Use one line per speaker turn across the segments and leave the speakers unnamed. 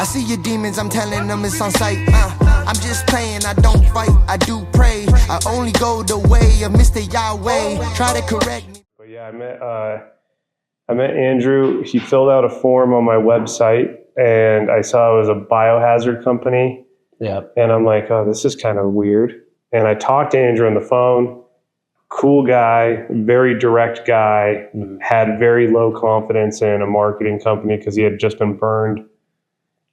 I see your demons, I'm telling them it's on sight. I'm just playing, I don't fight, I do pray. I only go the way of Mr. Yahweh. Try to correct me.
But yeah, I met Andrew. He filled out a form on my website, and I saw it was a biohazard company.
Yeah.
And I'm like, oh, this is kind of weird. And I talked to Andrew on the phone. Cool guy, very direct guy, had very low confidence in a marketing company because he had just been burned.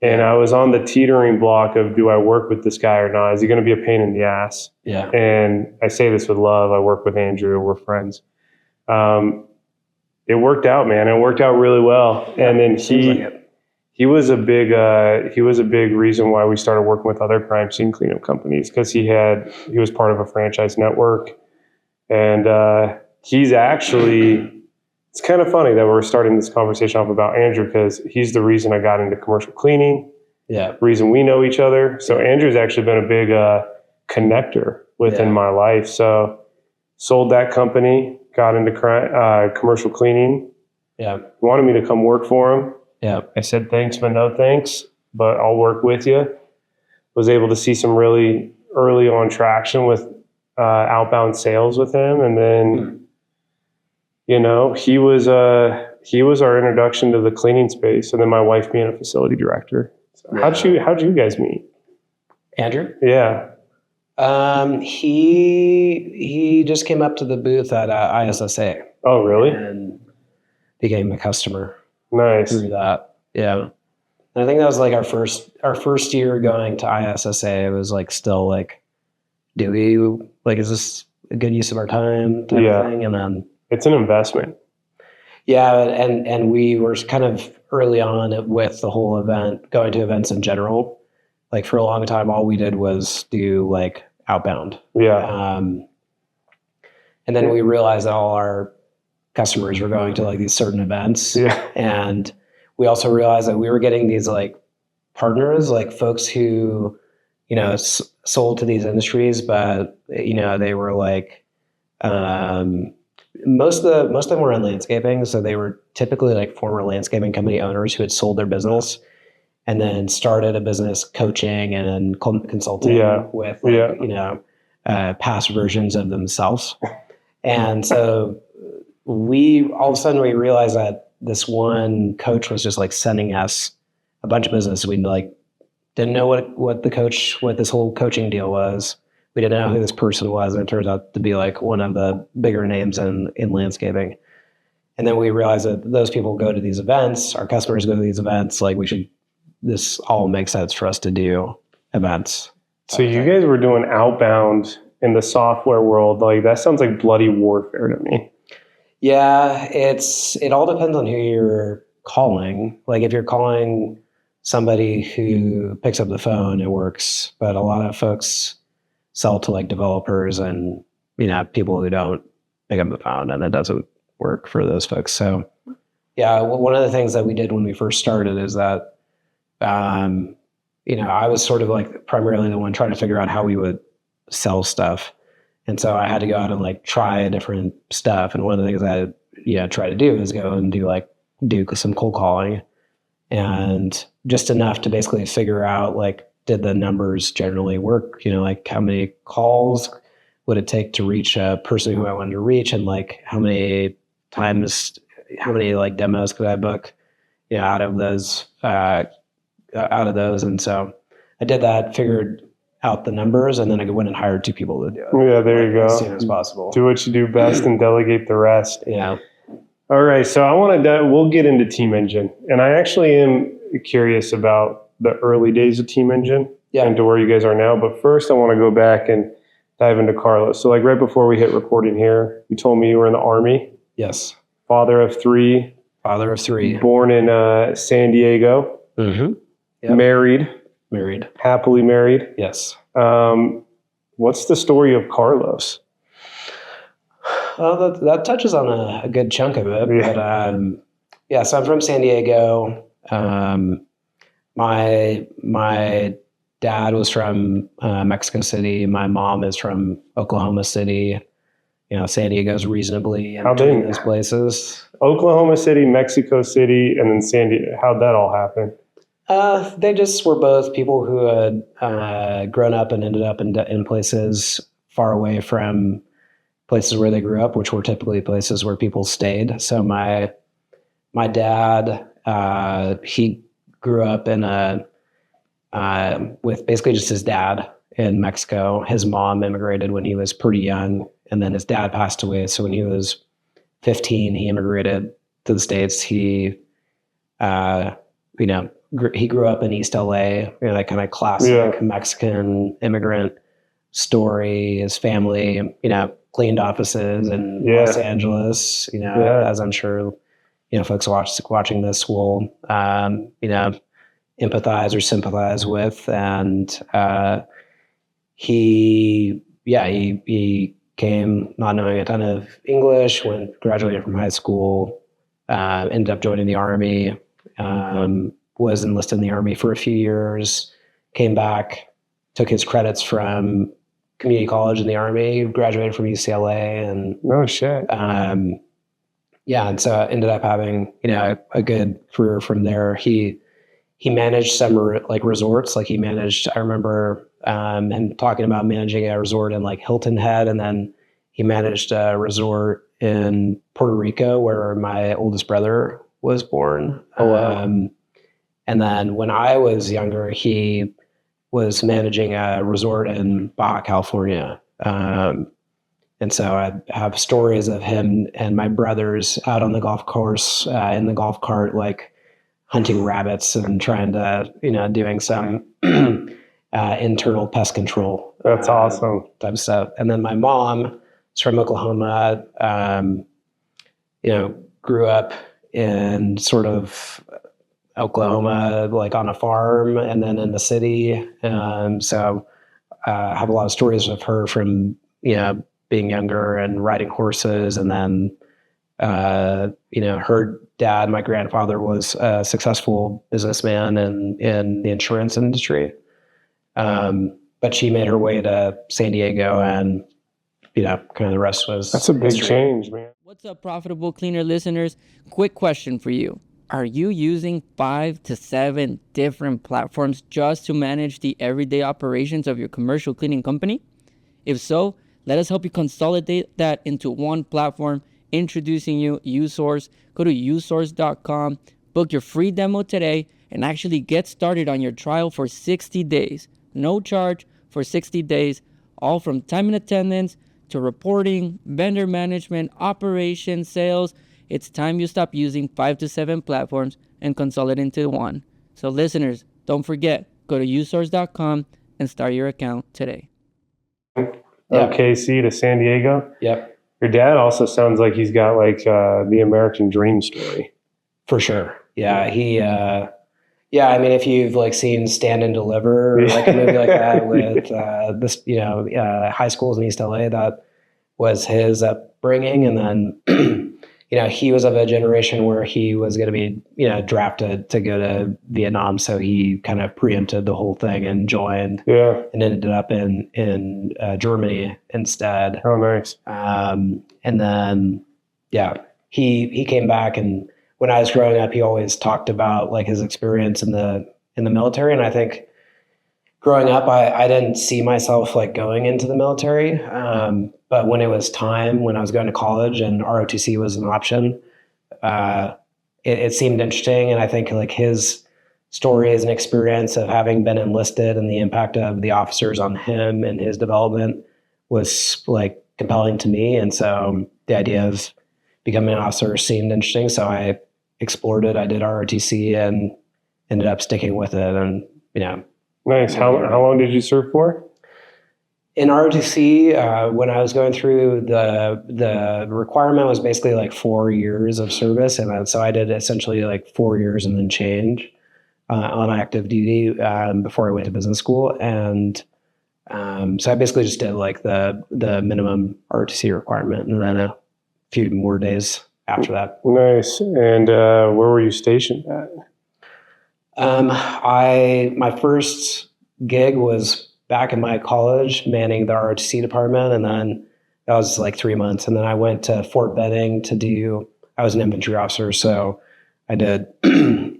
And I was on the teetering block of, do I work with this guy or not? Is he going to be a pain in the ass?
Yeah.
And I say this with love. I work with Andrew. We're friends. It worked out, man. It worked out really well.
Yeah,
and then he was a big reason why we started working with other crime scene cleanup companies, because he was part of a franchise network. And he's actually, it's kind of funny that we're starting this conversation off about Andrew, because he's the reason I got into commercial cleaning.
Yeah.
Reason we know each other. So Andrew's actually been a big connector within my life. So sold that company, got into commercial cleaning.
Yeah.
Wanted me to come work for him.
Yeah.
I said thanks, but no thanks, but I'll work with you. Was able to see some really early on traction with outbound sales with him. And then, he was our introduction to the cleaning space. And then my wife being a facility director. So how'd you guys meet?
Andrew?
Yeah.
He just came up to the booth at ISSA.
Oh, really?
And became a customer.
Nice.
Through that. Yeah. And I think that was like our first year going to ISSA. It was like still like, is this a good use of our time type of thing? And then
it's an investment.
Yeah. And we were kind of early on with the whole event, going to events in general. Like for a long time, all we did was do like outbound.
Yeah.
And then we realized that all our customers were going to like these certain events.
Yeah.
And we also realized that we were getting these like partners, like folks who, sold to these industries, but, they were like, most of them were in landscaping. So they were typically like former landscaping company owners who had sold their business and then started a business coaching and consulting with past versions of themselves. And so all of a sudden we realized that this one coach was just like sending us a bunch of business. We like didn't know what this whole coaching deal was. We didn't know who this person was. And it turns out to be like one of the bigger names in landscaping. And then we realized that those people go to these events, our customers go to these events, like this all makes sense for us to do events.
So you guys were doing outbound in the software world. Like that sounds like bloody warfare to me.
Yeah, it all depends on who you're calling. Like if you're calling somebody who picks up the phone, it works. But a lot of folks sell to like developers and people who don't pick up the phone, and it doesn't work for those folks. So yeah, one of the things that we did when we first started is that I was sort of like primarily the one trying to figure out how we would sell stuff. And so I had to go out and like try different stuff. And one of the things I try to do is go and do some cold calling, and just enough to basically figure out like, did the numbers generally work? Like how many calls would it take to reach a person who I wanted to reach? And like how many like demos could I book, out of those. And so I did that, figured out the numbers, and then I went and hired 2 people to do it.
Yeah, there you go.
As soon as possible.
Do what you do best and delegate the rest.
Yeah.
All right. So we'll get into Team Engine. And I actually am curious about the early days of Team Engine and to where you guys are now. But first I want to go back and dive into Carlos. So like right before we hit recording here, you told me you were in the Army.
Yes.
Father of 3.
Father of 3.
Born in San Diego.
Mm-hmm. Yep.
Married. Happily married.
Yes.
What's the story of Carlos?
Well, that touches on a good chunk of it. Yeah. But so I'm from San Diego. My dad was from Mexico City. My mom is from Oklahoma City. San Diego's reasonably in between those places.
Oklahoma City, Mexico City, and then San Diego. How'd that all happen?
They just were both people who had grown up and ended up in places far away from places where they grew up, which were typically places where people stayed. So my dad, he grew up in with basically just his dad in Mexico. His mom immigrated when he was pretty young, and then his dad passed away. So when he was 15, he immigrated to the States. He, he grew up in East LA, that kind of classic Mexican immigrant story. His family, cleaned offices in Los Angeles, as I'm sure, folks watching this will, empathize or sympathize with. And he came not knowing a ton of English, graduated from high school, ended up joining the Army, was enlisted in the Army for a few years, came back, took his credits from community college in the Army, graduated from UCLA, and
oh shit.
And so I ended up having, a good career from there. He managed some resorts. I remember him talking about managing a resort in Hilton Head, and then he managed a resort in Puerto Rico where my oldest brother was born.
Oh, wow.
And then when I was younger, he was managing a resort in Baja California. And so I have stories of him and my brothers out on the golf course, in the golf cart, hunting rabbits and trying to, doing some internal pest control.
That's awesome.
Type of stuff. And then my mom is from Oklahoma, grew up in sort of Oklahoma, on a farm and then in the city. So I have a lot of stories of her from, being younger and riding horses. And then, her dad, my grandfather, was a successful businessman in the insurance industry. But she made her way to San Diego, and, kind of the rest was...
That's a big change, man.
What's up, Profitable Cleaner listeners? Quick question for you. Are you using 5 to 7 different platforms just to manage the everyday operations of your commercial cleaning company? If so, let us help you consolidate that into one platform. Introducing you uSource. Go to usource.com, book your free demo today, and actually get started on your trial for 60 days. No charge for 60 days, all from time and attendance to reporting, vendor management, operations, sales. It's time you stop using 5 to 7 platforms and consolidate into one. So listeners, don't forget, go to usource.com and start your account today.
KC to San Diego.
Yep.
Your dad also sounds like he's got the American dream story.
For sure. Yeah. He, I mean, if you've seen Stand and Deliver, or a movie like that with high schools in East LA, that was his upbringing. And then, he was of a generation where he was going to be, drafted to go to Vietnam. So he kind of preempted the whole thing and joined, and ended up in Germany instead.
Oh, nice.
And then, he came back, and when I was growing up, he always talked about his experience in the military. And I think growing up, I didn't see myself going into the military. But when it was time, when I was going to college and ROTC was an option, it seemed interesting. And I think his story is an experience of having been enlisted and the impact of the officers on him and his development was compelling to me. And so the idea of becoming an officer seemed interesting. So I explored it. I did ROTC and ended up sticking with it. And,
Nice. How long did you serve for?
In ROTC, when I was going through, the requirement was basically 4 years of service. And then, so I did essentially 4 years and then change on active duty before I went to business school. And so I basically just did the minimum ROTC requirement and then a few more days after that.
Nice. And where were you stationed at?
My first gig was back in my college manning the ROTC department. And then that was 3 months. And then I went to Fort Benning I was an infantry officer. So I did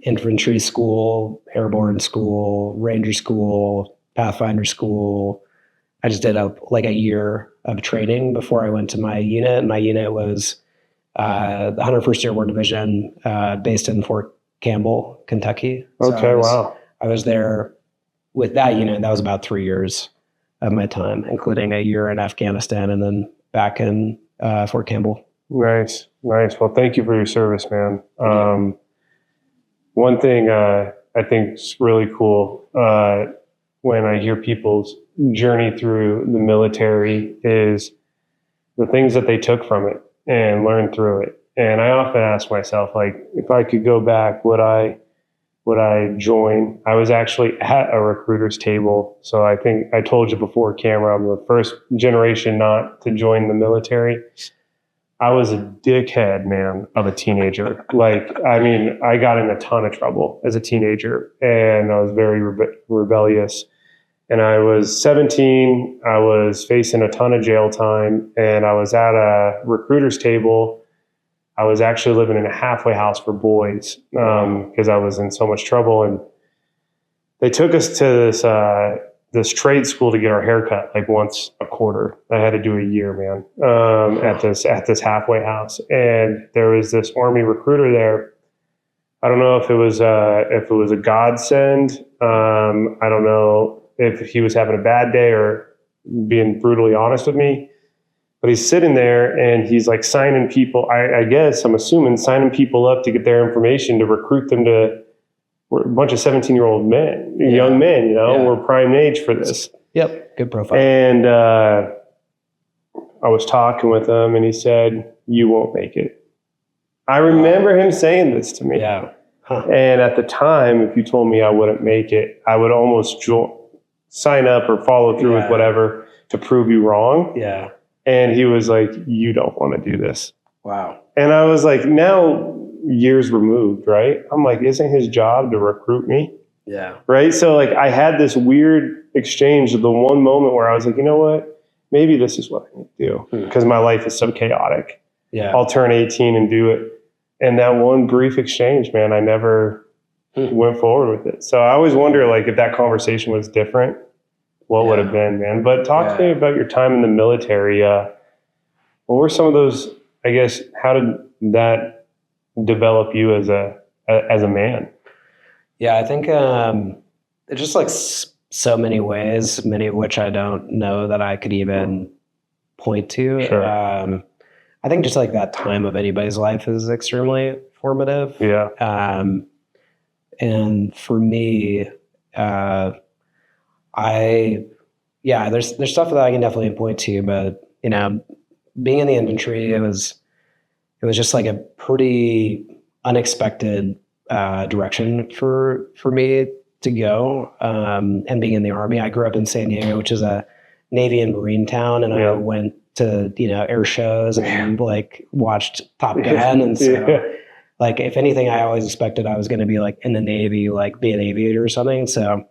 infantry school, airborne school, ranger school, pathfinder school. I just did a year of training before I went to my unit. My unit was the 101st Airborne Division, based in Fort Campbell, Kentucky.
Okay, wow.
I was there with that unit. That was about 3 years of my time, including a year in Afghanistan and then back in Fort Campbell.
Nice. Well, thank you for your service, man. One thing I think is really cool when I hear people's journey through the military is the things that they took from it and learned through it. And I often ask myself, like, if I could go back, would I join? I was actually at a recruiter's table. So I think I told you before camera, I'm the first generation not to join the military. I was a dickhead, man, of a teenager. I got in a ton of trouble as a teenager, and I was very rebellious. And I was 17. I was facing a ton of jail time, and I was at a recruiter's table. I was actually living in a halfway house for boys because I was in so much trouble. And they took us to this trade school to get our hair cut like once a quarter. I had to do a year, man, at this halfway house. And there was this Army recruiter there. I don't know if it was a godsend. I don't know if he was having a bad day or being brutally honest with me. But he's sitting there and he's like signing people, I guess, I'm assuming, signing people up to get their information to recruit them to. We're a bunch of 17-year-old men, young men, we're prime age for this.
Yep, good profile.
And I was talking with him and he said, "You won't make it." I remember him saying this to me.
Yeah. Huh.
And at the time, if you told me I wouldn't make it, I would almost sign up or follow through with whatever to prove you wrong.
Yeah.
And he was like, "You don't want to do this."
Wow. And
I was like, now years removed, right? I'm like, isn't his job to recruit me?
Yeah.
Right. So like I had this weird exchange of the one moment where I was like, you know what? Maybe this is what I need to do because my life is so chaotic.
Yeah.
I'll turn 18 and do it. And that one brief exchange, man, I never went forward with it. So I always wonder, like, if that conversation was different, what would have been, man? But talk to me about your time in the military. What were some of those, I guess, how did that develop you as a man?
Yeah, I think there's just like so many ways, many of which I don't know that I could even point to.
Sure.
I think just like that time of anybody's life is extremely formative.
Yeah.
And for me, there's stuff that I can definitely point to, but being in the infantry, it was just like a pretty unexpected direction for me to go. And being in the Army, I grew up in San Diego, which is a Navy and Marine town, and I went to air shows and like watched Top Gun, and so like if anything, I always expected I was going to be like in the Navy, like be an aviator or something. So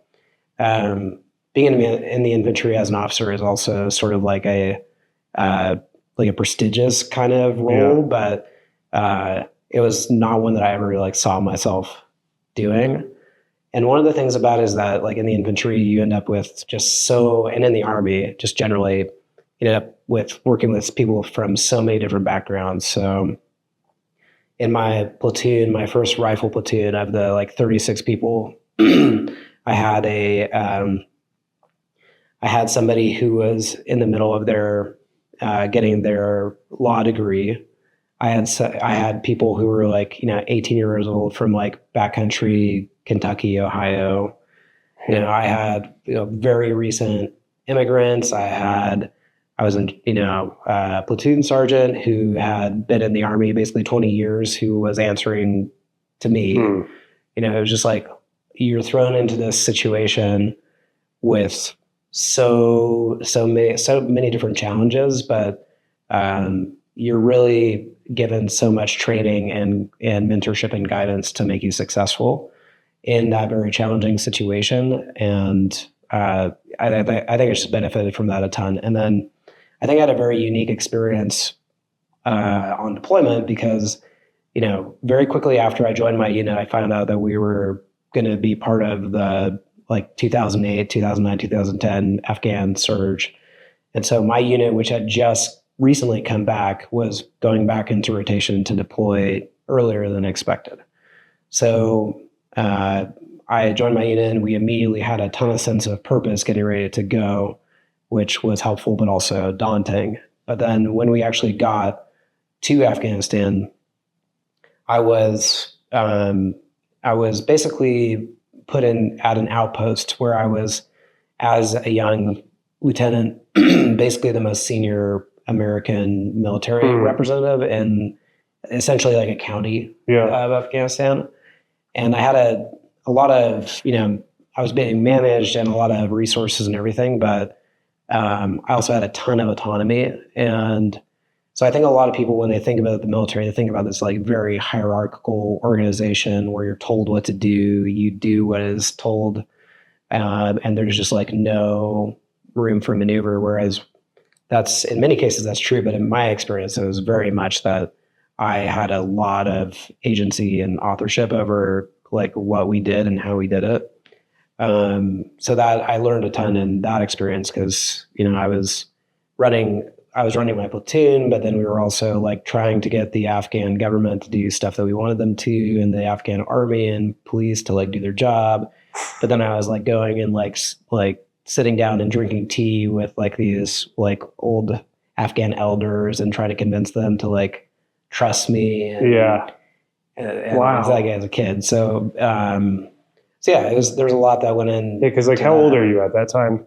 being in the infantry as an officer is also sort of like a prestigious kind of role, but it was not one that I ever really like saw myself doing. And one of the things about it is that like in the infantry, you end up with and in the Army, just generally, you end up with working with people from so many different backgrounds. So in my platoon, my first rifle platoon of the like 36 people, I had somebody who was in the middle of their getting their law degree. I had people who were like 18 years old from like backcountry Kentucky, Ohio. I had very recent immigrants. I was a platoon sergeant who had been in the Army basically 20 years, who was answering to me. It was just like you're thrown into this situation with so many different challenges, but you're really given so much training and mentorship and guidance to make you successful in that very challenging situation. And I think I just benefited from that a ton. And then I think I had a very unique experience on deployment because very quickly after I joined my unit, I found out that we were going to be part of the 2008, 2009, 2010 Afghan surge. And so my unit, which had just recently come back, was going back into rotation to deploy earlier than expected. So I joined my unit and we immediately had a ton of sense of purpose getting ready to go, which was helpful, but also daunting. But then when we actually got to Afghanistan, I was basically put in at an outpost where I was, as a young lieutenant, basically the most senior American military representative in essentially like a county of Afghanistan. And I had a lot of, I was being managed and a lot of resources and everything, but I also had a ton of autonomy. And so I think a lot of people, when they think about the military, they think about this like very hierarchical organization where you're told what to do, you do what is told, and there's just like no room for maneuver. Whereas that's, in many cases, that's true. But in my experience, it was very much that I had a lot of agency and authorship over like what we did and how we did it. So that I learned a ton in that experience because, I was running my platoon, but then we were also like trying to get the Afghan government to do stuff that we wanted them to, and the Afghan army and police to like do their job. But then I was like going and like sitting down and drinking tea with like these like old Afghan elders and trying to convince them to like trust me. And, and wow. Like as a kid. So, there was a lot that went in.
Yeah. Cause like how old are you at that time?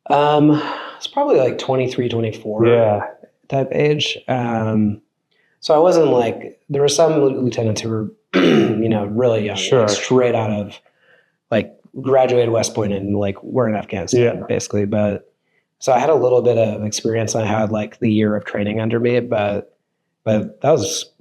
It's probably like 23, 24 type age. So I wasn't like, there were some lieutenants who were, really young, like straight out of like graduated West Point and like we're in Afghanistan basically. But so I had a little bit of experience. I had like the year of training under me, but that was,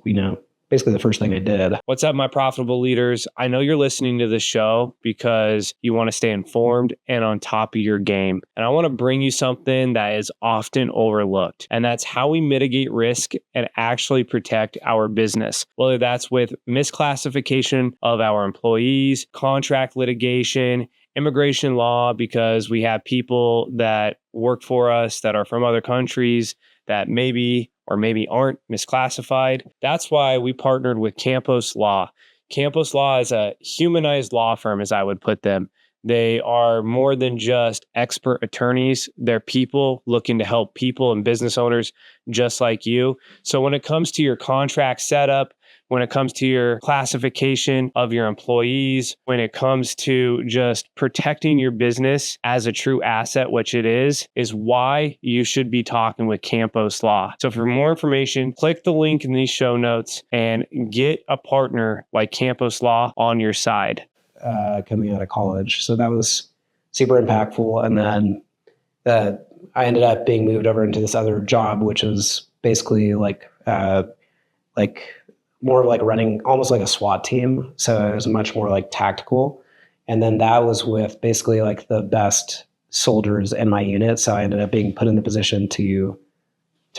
basically the first thing I did.
What's up, my profitable leaders? I know you're listening to this show because you want to stay informed and on top of your game. And I want to bring you something that is often overlooked, and that's how we mitigate risk and actually protect our business. Whether that's with misclassification of our employees, contract litigation, immigration law, because we have people that work for us that are from other countries that maybe or maybe aren't misclassified. That's why we partnered with Campos Law. Campos Law is a humanized law firm, as I would put them. They are more than just expert attorneys. They're people looking to help people and business owners just like you. So when it comes to your contract setup, when it comes to your classification of your employees, when it comes to just protecting your business as a true asset, which it is why you should be talking with Campos Law. So for more information, click the link in these show notes and get a partner like Campos Law on your side.
Coming out of college. So that was super impactful. And then I ended up being moved over into this other job, which was basically like more like running almost like a SWAT team. So it was much more like tactical. And then that was with basically like the best soldiers in my unit. So I ended up being put in the position to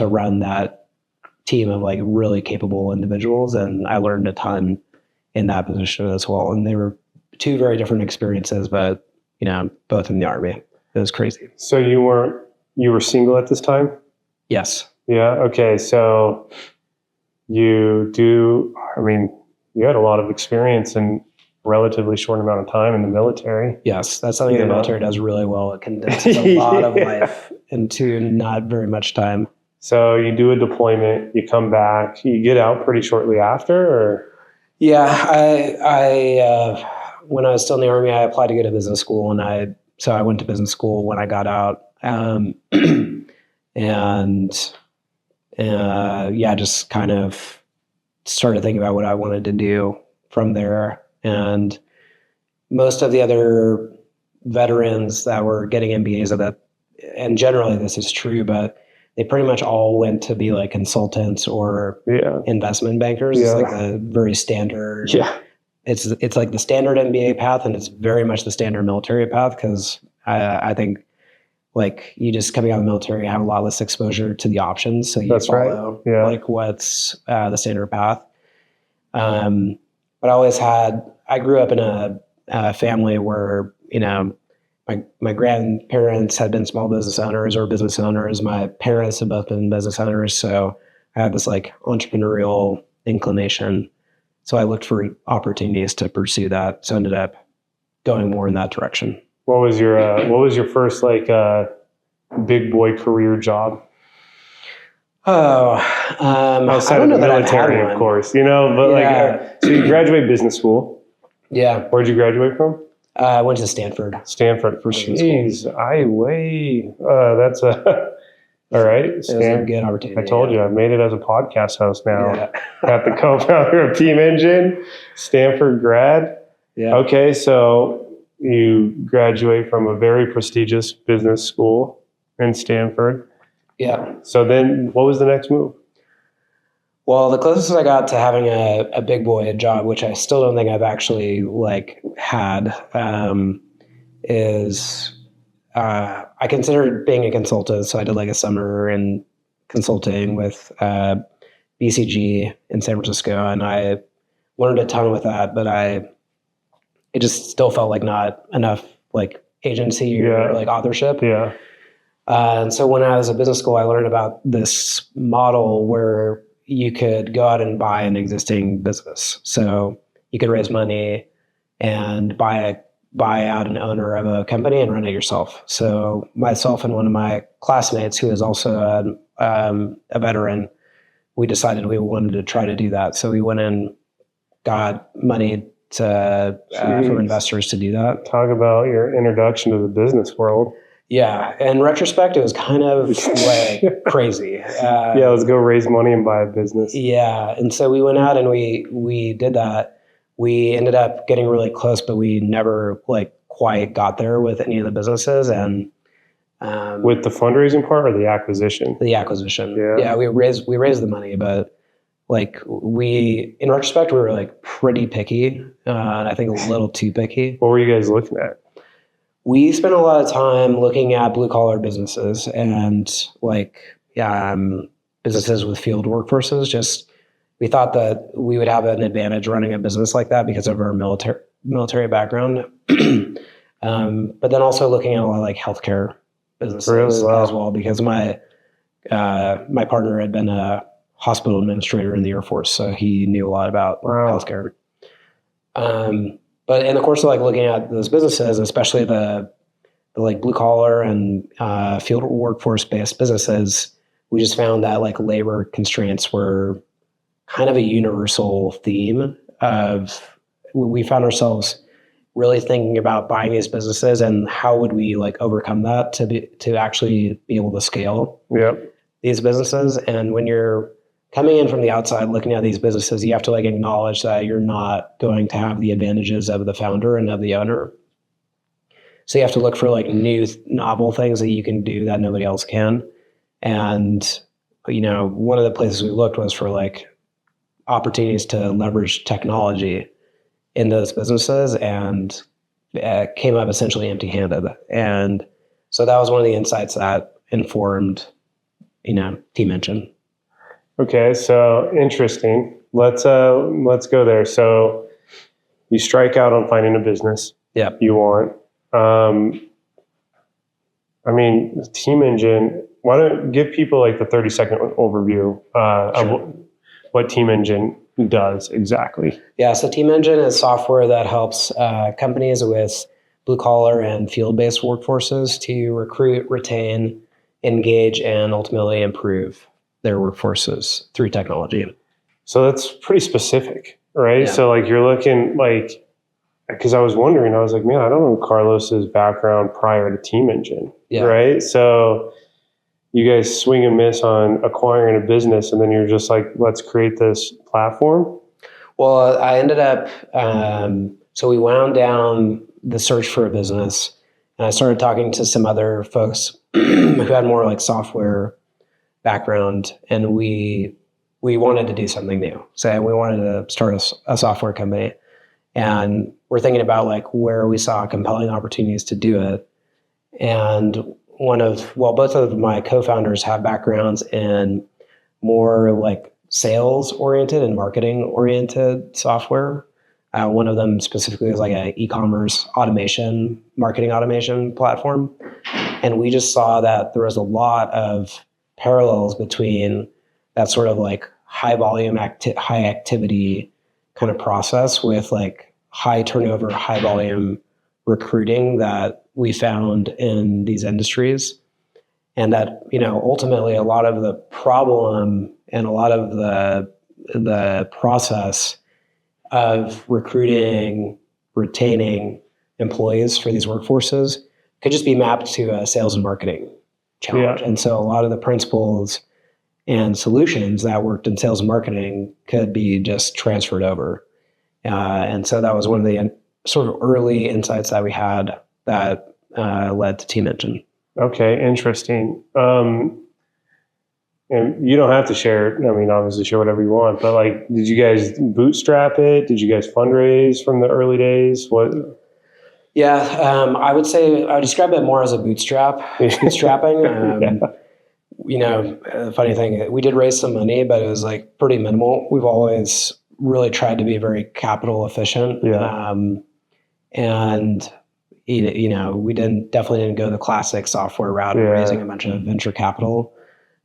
run that team of like really capable individuals. And I learned a ton in that position as well. And they were two very different experiences, but both in the Army. It was crazy.
So you were single at this time?
Yes.
Yeah. Okay. So you had a lot of experience in a relatively short amount of time in the military.
Yes. That's something the military does really well. It condenses a lot of life into not very much time.
So you do a deployment, you come back, you get out pretty shortly after, or?
Yeah. I when I was still in the Army, I applied to go to business school, and I went to business school when I got out. Just kind of started thinking about what I wanted to do from there. And most of the other veterans that were getting MBAs of that, and generally this is true, but they pretty much all went to be like consultants or investment bankers. It's like a very standard. Yeah. It's like the standard MBA path, and it's very much the standard military path, because I think like you just coming out of the military have a lot less exposure to the options. So you
That's
follow
right. Yeah.
like what's the standard path. But I grew up in a family where, you know, my grandparents had been small business owners or business owners. My parents have both been business owners. So I had this like entrepreneurial inclination. So I looked for opportunities to pursue that. So I ended up going more in that direction.
What was your first like big boy career job? Outside of the military, of course, you know, but so you graduate business school.
Yeah.
Where'd you graduate from?
I went to Stanford.
Stanford. Jeez, that's all right.
It was a good opportunity.
I told you, I've made it as a podcast host now. Yeah. Got the co-founder of Team Engine, Stanford grad.
Yeah.
Okay, so you graduate from a very prestigious business school in Stanford.
Yeah.
So then what was the next move?
Well, the closest I got to having a big boy job, which I still don't think I've actually like had, is I considered being a consultant. So I did like a summer in consulting with BCG in San Francisco, and I learned a ton with that, but it just still felt like not enough like agency or like authorship.
Yeah.
And so when I was at business school, I learned about this model where you could go out and buy an existing business. So you could raise money and buy out an owner of a company and run it yourself. So myself and one of my classmates, who is also a veteran, we decided we wanted to try to do that. So we went and got money from investors to do that.
Talk about your introduction to the business world.
Yeah. In retrospect, it was kind of like crazy.
Let's go raise money and buy a business.
Yeah. And so we went out and we did that. We ended up getting really close, but we never like quite got there with any of the businesses. And
with the fundraising part or the acquisition?
The acquisition.
Yeah.
We raised the money, but like in retrospect, we were like pretty picky, and I think a little too picky.
What were you guys looking at?
We spent a lot of time looking at blue collar businesses and businesses with field workforces. Just we thought that we would have an advantage running a business like that because of our military background. But then also looking at a lot of like healthcare businesses as well, because my partner had been a hospital administrator in the Air Force, so he knew a lot about healthcare. But in the course of like looking at those businesses, especially the like blue collar and field workforce based businesses, we just found that like labor constraints were kind of a universal theme we found ourselves really thinking about buying these businesses and how would we like overcome that to actually be able to scale these businesses. And when you're coming in from the outside, looking at these businesses, you have to like acknowledge that you're not going to have the advantages of the founder and of the owner. So you have to look for like new, novel things that you can do that nobody else can. And, you know, one of the places we looked was for like opportunities to leverage technology in those businesses, and came up essentially empty-handed. And so that was one of the insights that informed, you know, Team Engine.
Okay, so interesting. Let's go there. So you strike out on finding a business you want. I mean, Team Engine, why don't give people like the 30-second overview of what Team Engine does exactly? Yeah,
so Team Engine is software that helps companies with blue-collar and field-based workforces to recruit, retain, engage, and ultimately improve their workforces through technology.
So that's pretty specific, right? Yeah. So like you're looking like, because I was wondering, I was like, man, I don't know Carlos's background prior to Team Engine, right? So you guys swing and miss on acquiring a business, and then you're just like, let's create this platform?
Well, I ended up, so we wound down the search for a business, and I started talking to some other folks who had more like software background, and we wanted to do something new. So we wanted to start a software company, and we're thinking about like where we saw compelling opportunities to do it. And both of my co-founders have backgrounds in more like sales oriented and marketing oriented software. One of them specifically is like an e-commerce marketing automation platform. And we just saw that there was a lot of parallels between that sort of like high volume, high activity kind of process with like high turnover, high volume recruiting that we found in these industries. And that, ultimately a lot of the problem and a lot of the process of recruiting, retaining employees for these workforces could just be mapped to a sales and marketing challenge. Yeah. And so a lot of the principles and solutions that worked in sales and marketing could be just transferred over. And so that was one of the sort of early insights that we had that led to Team Engine.
Okay, interesting. And you don't have to share, obviously share whatever you want, but like, did you guys bootstrap it? Did you guys fundraise from the early days? What?
Yeah, I would describe it more as a bootstrapping. Yeah. Funny thing, we did raise some money, but it was like pretty minimal. We've always really tried to be very capital efficient.
Yeah.
And we definitely didn't go the classic software route of raising a bunch of venture capital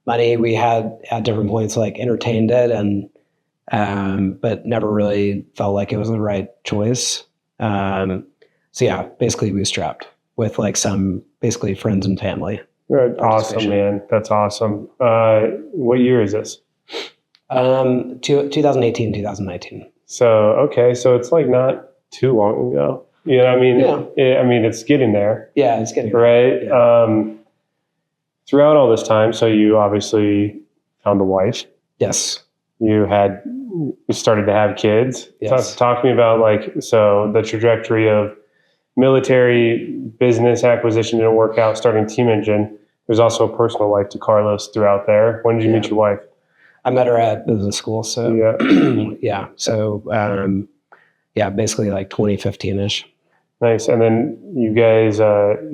money. We had at different points like entertained it and but never really felt like it was the right choice. So yeah, basically bootstrapped with like some basically friends and family.
Awesome, man. That's awesome. What year is this?
2018, 2019.
So it's like not too long ago. You know what I mean? Yeah. It's getting there.
Yeah, it's getting
there. Right? Yeah. Throughout all this time, so you obviously found a wife.
Yes.
You started to have kids.
Yes.
Talk to me about the trajectory of military business acquisition didn't work out, starting Team Engine. There's also a personal life to Carlos throughout there. When did you meet your wife?
I met her at business school. So
yeah.
So basically like 2015-ish.
Nice. And then you guys,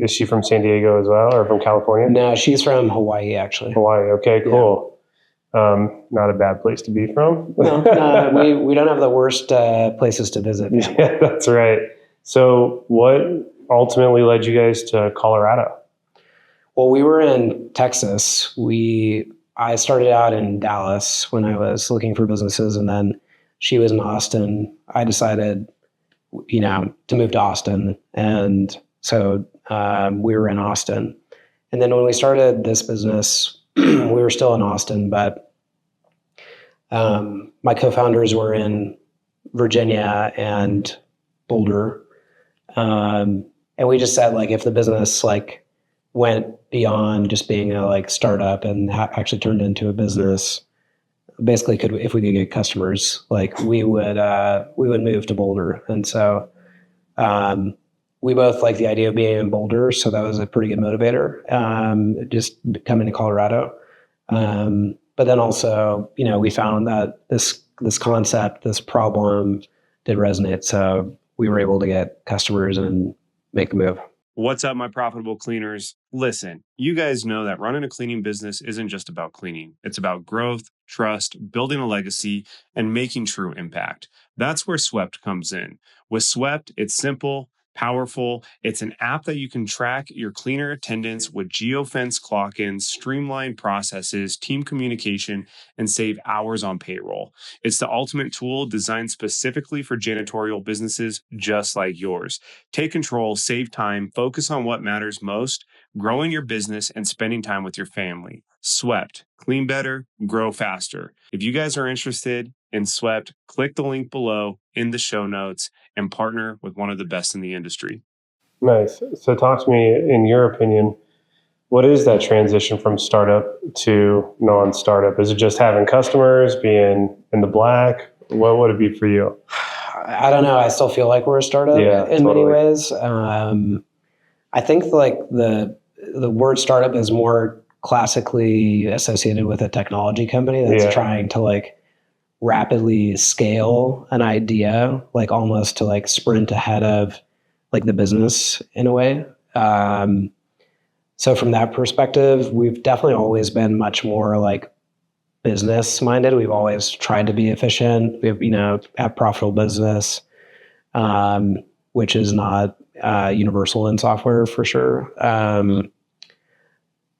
is she from San Diego as well, or from California?
No, she's from Hawaii, actually.
Hawaii. Okay, cool. Yeah. Not a bad place to be from.
No, we don't have the worst places to visit.
Yeah, that's right. So what ultimately led you guys to Colorado?
Well, we were in Texas. I started out in Dallas when I was looking for businesses, and then she was in Austin. I decided, to move to Austin. And so we were in Austin. And then when we started this business, we were still in Austin, but my co-founders were in Virginia and Boulder. And we just said, if the business went beyond just being a startup and actually turned into a business, basically if we could get customers, we would move to Boulder. And so we both like the idea of being in Boulder, so that was a pretty good motivator, just coming to Colorado. But then also, we found that this concept, this problem did resonate, so we were able to get customers and make the move.
What's up, my profitable cleaners? Listen, you guys know that running a cleaning business isn't just about cleaning. It's about growth, trust, building a legacy, and making true impact. That's where Swept comes in. With Swept, it's simple, powerful. It's an app that you can track your cleaner attendance with geofence clock-ins, streamline processes, team communication, and save hours on payroll. It's the ultimate tool designed specifically for janitorial businesses just like yours. Take control, save time, focus on what matters most, growing your business and spending time with your family. Swept. Clean better, grow faster. If you guys are interested in Swept, click the link below in the show notes and partner with one of the best in the industry.
Nice. So talk to me, in your opinion, what is that transition from startup to non-startup? Is it just having customers, being in the black? What would it be for you?
I don't know. I still feel like we're a startup in many ways. I think the word startup is more classically associated with a technology company that's trying to rapidly scale an idea, almost to sprint ahead of the business in a way. So from that perspective, we've definitely always been much more like business minded. We've always tried to be efficient. We have, have profitable business, which is not universal in software for sure.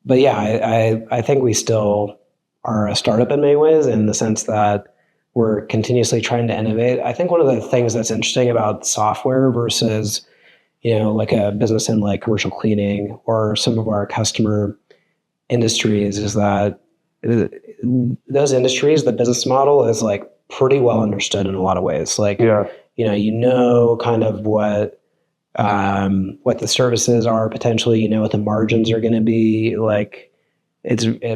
But yeah, I think we still are a startup in many ways, in the sense that we're continuously trying to innovate. I think one of the things that's interesting about software versus, like a business in like commercial cleaning or some of our customer industries, is that those industries, the business model is like pretty well understood in a lot of ways. Like, kind of what the services are potentially, what the margins are going to be. Like,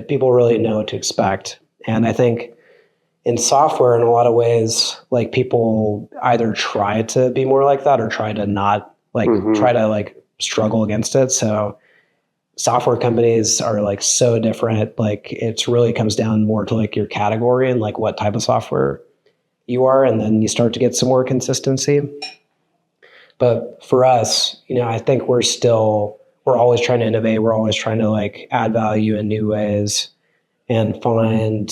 people really know what to expect. And I think in software, in a lot of ways, like people either try to be more like that or try to not try to like struggle against it. So software companies are like so different. Like, it really comes down more to like your category and like what type of software you are. And then you start to get some more consistency. But for us, I think we're always trying to innovate. We're always trying to like add value in new ways and find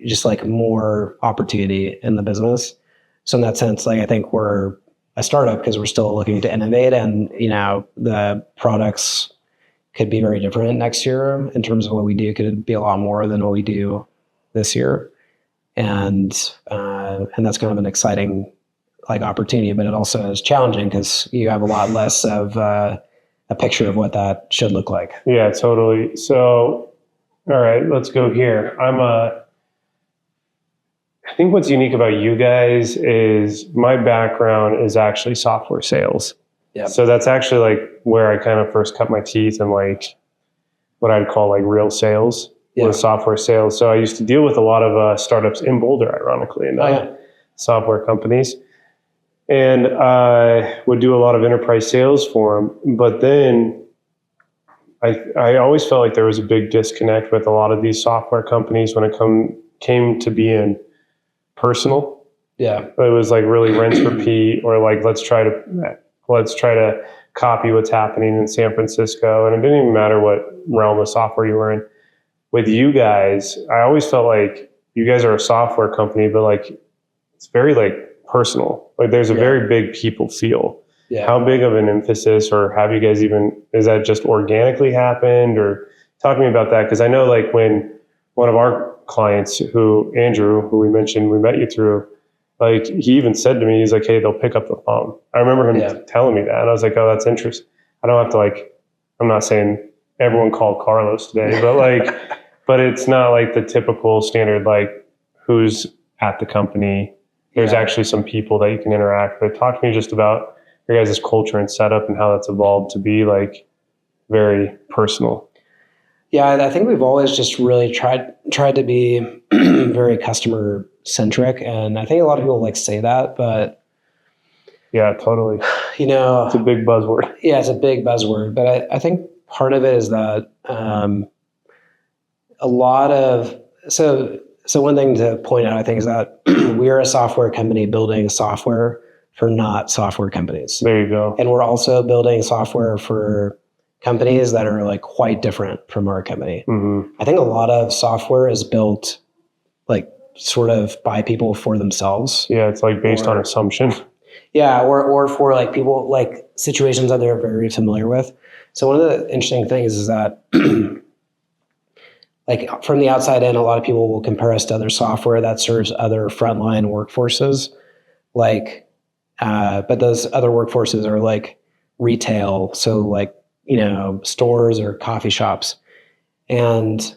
just like more opportunity in the business. So in that sense, like, I think we're a startup because we're still looking to innovate, and, the products could be very different next year in terms of what we do. Could be a lot more than what we do this year. And that's kind of an exciting like opportunity, but it also is challenging because you have a lot less of a picture of what that should look like.
Yeah, totally. So, all right, let's go here. I think what's unique about you guys is my background is actually software sales.
Yeah.
So that's actually like where I kind of first cut my teeth in like what I'd call like real sales with software sales. So I used to deal with a lot of startups in Boulder, ironically enough, software companies. And I would do a lot of enterprise sales for them. But then I always felt like there was a big disconnect with a lot of these software companies when it came to being personal.
Yeah.
It was like really rinse, repeat, or like, let's try to copy what's happening in San Francisco. And it didn't even matter what realm of software you were in. With you guys, I always felt like you guys are a software company, but like it's very like personal. Like there's a very big people feel. Yeah. How big of an emphasis, or have you guys is that just organically happened, or talk to me about that? Because I know like when one of our clients, Andrew, who we mentioned, we met you through, like he even said to me, he's like, hey, they'll pick up the phone. I remember him telling me that. And I was like, oh, that's interesting. I don't have to like, I'm not saying everyone called Carlos today, but like, but it's not like the typical standard, like who's at the company. There's actually some people that you can interact with. Talk to me just about your guys' culture and setup and how that's evolved to be like very personal.
Yeah, I think we've always just really tried to be very customer centric, and I think a lot of people like say that, but
yeah, totally. It's a big buzzword. Yeah, it's a big buzzword, but I think part of it is that a lot of so one thing to point out, I think, is that we are a software company building software for not software companies. There you go.
And we're also building software for companies that are like quite different from our company. Mm-hmm. I think a lot of software is built like sort of by people for themselves.
Yeah, it's like based on assumption.
Yeah, or for like people, like situations that they're very familiar with. So one of the interesting things is that like from the outside in, a lot of people will compare us to other software that serves other frontline workforces. Like, but those other workforces are like retail. So like, stores or coffee shops. And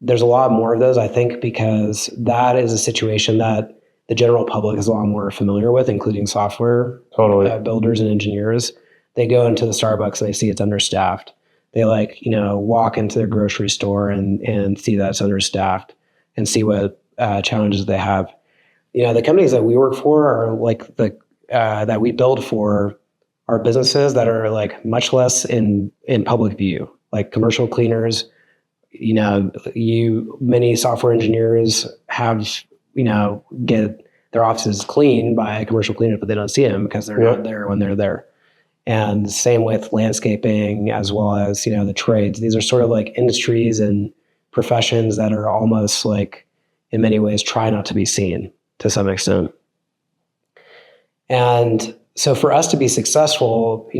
there's a lot more of those, I think, because that is a situation that the general public is a lot more familiar with, including software builders and engineers. They go into the Starbucks and they see it's understaffed. They walk into their grocery store and see that it's understaffed and see what challenges they have. The companies that we work for are like that we build for are businesses that are like much less in public view, like commercial cleaners. Many software engineers have, get their offices cleaned by a commercial cleaner, but they don't see them because they're not there when they're there. And same with landscaping, as well as, the trades. These are sort of like industries and professions that are almost like, in many ways, try not to be seen to some extent. And so for us to be successful,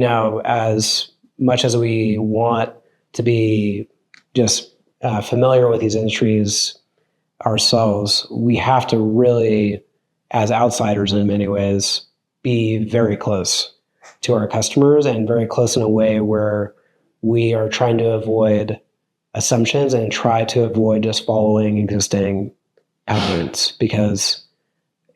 as much as we want to be just familiar with these industries ourselves, we have to really, as outsiders in many ways, be very close to our customers, and very close in a way where we are trying to avoid assumptions and try to avoid just following existing patterns. Because,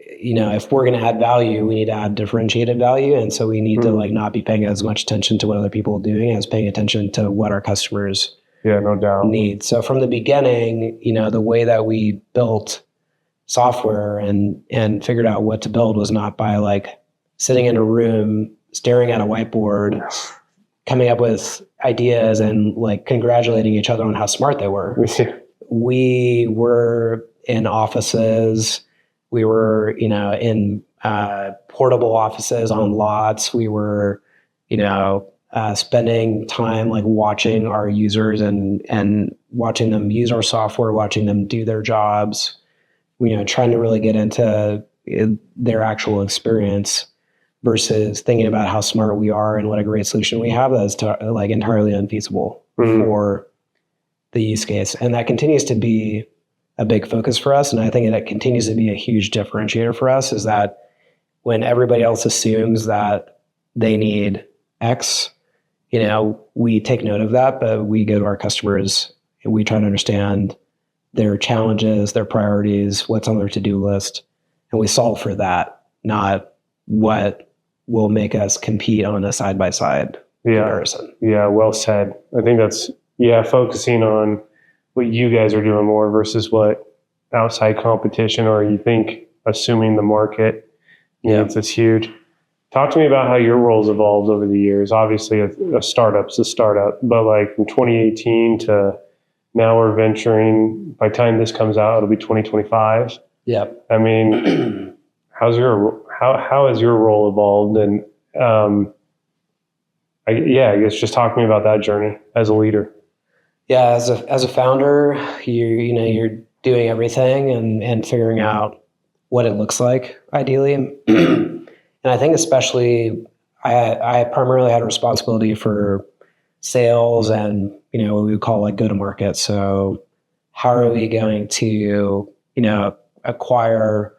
if we're going to add value, we need to add differentiated value. And so we need to not be paying as much attention to what other people are doing as paying attention to what our customers
no doubt
need. So from the beginning, the way that we built software and figured out what to build was not by sitting in a room, staring at a whiteboard, coming up with ideas and congratulating each other on how smart they were. We were in offices. We were, in portable offices on lots. We were, spending time watching our users and watching them use our software, watching them do their jobs, trying to really get into their actual experience versus thinking about how smart we are and what a great solution we have that is entirely unfeasible for the use case. And that continues to be a big focus for us. And I think that continues to be a huge differentiator for us, is that when everybody else assumes that they need X, we take note of that, but we go to our customers and we try to understand their challenges, their priorities, what's on their to-do list, and we solve for that, not what will make us compete on a side-by-side comparison.
Yeah, well said. I think that's, focusing on what you guys are doing more versus what outside competition, or you think assuming the market needs is huge. Talk to me about how your roles evolved over the years. Obviously, a startup's a startup, but from 2018 to now we're venturing, by the time this comes out, it'll be 2025.
Yep.
I mean, how has your role evolved? And I guess just talk to me about that journey as a leader.
Yeah, as a founder, you're doing everything and figuring out what it looks like ideally. And I think especially I primarily had a responsibility for sales and what we would call go to market. So how are we going to acquire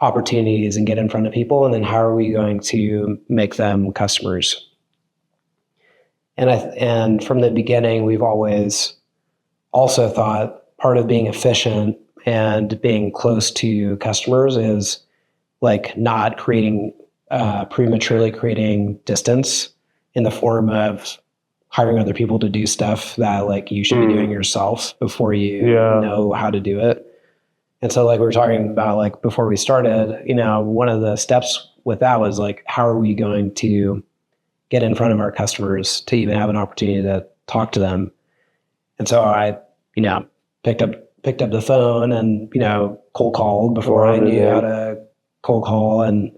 opportunities and get in front of people, and then how are we going to make them customers? And from the beginning, we've always also thought part of being efficient and being close to customers is not prematurely creating distance in the form of hiring other people to do stuff that you should be doing yourself before you know how to do it. And so we were talking about before we started, one of the steps with that was how are we going to get in front of our customers to even have an opportunity to talk to them? And so I, picked up the phone and, cold called before I knew how to cold call. And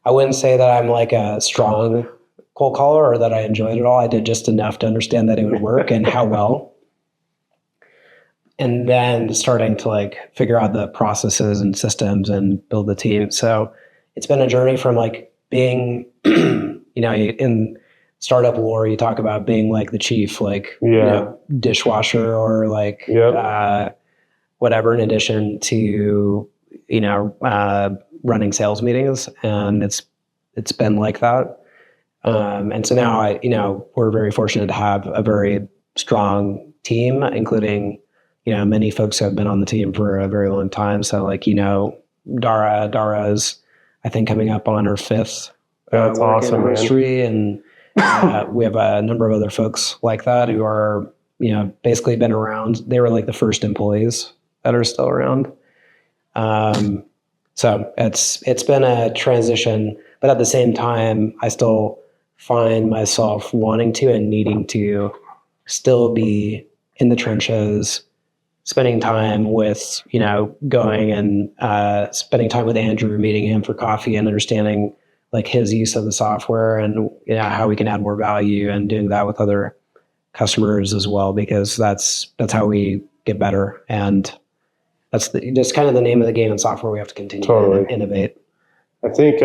I wouldn't say that I'm a strong cold caller or that I enjoyed it all. I did just enough to understand that it would work and how well. And then starting to figure out the processes and systems and build the team. So it's been a journey from being, in startup lore, you talk about being the chief, dishwasher or whatever, in addition to, running sales meetings. And it's been like that. And so now we're very fortunate to have a very strong team, including, many folks who have been on the team for a very long time. So Dara is, I think, coming up on her 5th
That's awesome,
anniversary. And we have a number of other folks like that who are, basically been around. They were the first employees that are still around. So it's been a transition, but at the same time, I still find myself wanting to and needing to still be in the trenches, spending time with, going and spending time with Andrew, meeting him for coffee and understanding like his use of the software and how we can add more value, and doing that with other customers as well, because that's how we get better. And that's just kind of the name of the game in software. We have to continue to innovate.
I think